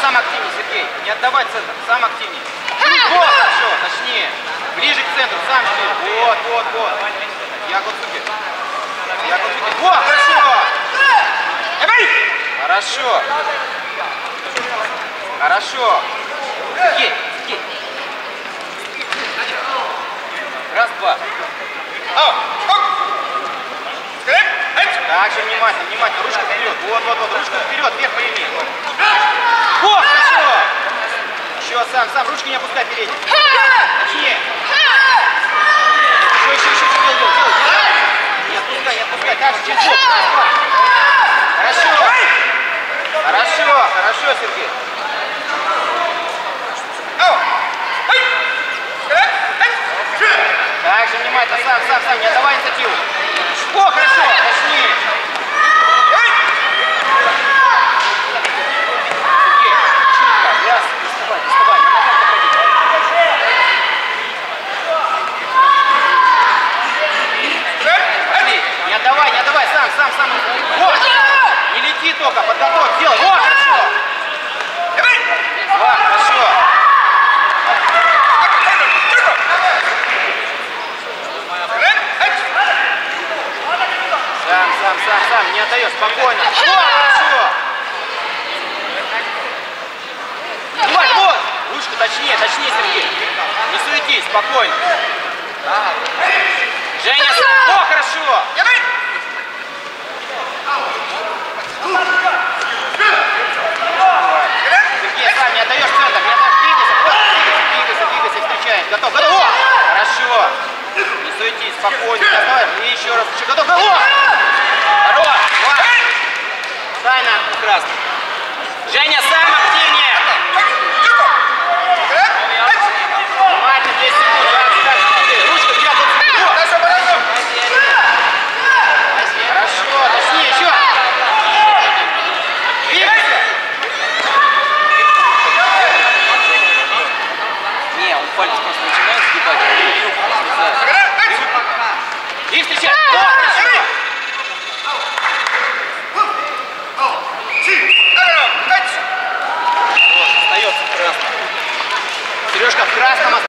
Сам активнее, Сергей. Не отдавать центр, сам активнее. Вот, хорошо, точнее. Ближе к центру, сам сильно. Вот. Яков Цукер. Вот, хорошо. Хорошо. Сергей. Раз, два. Так же внимательно. Ручку вперед. Вот. Ручку вперед, вверх подними. Вот, хорошо. Еще сам. Ручки не опускай передней. Точнее. Еще. Делай. Не отпускай. Так же, через бок. Раз, два. Хорошо, Сергей. Так же внимательно, сам, не отдавай инициативу. О, хорошо, точнее. Сергей, чутко, раз, доставай, на ногах подходи. Не отдавай, сам. Вот, не лети только, подготовь, делай. О, хорошо. Два, хорошо. Сам, не отдаешь, спокойно. О, хорошо. Вот. Ручку точнее, Сергей. Не суетись, спокойно. Женя, о, хорошо. Сергей, сам не отдаешь центр, не отдаешь, двигайся, встречаем. Готов. О, хорошо. Не суетись, спокойно, давай. И еще раз. Готов, о! Хорош! Дай на красный. Женя, сам активнее!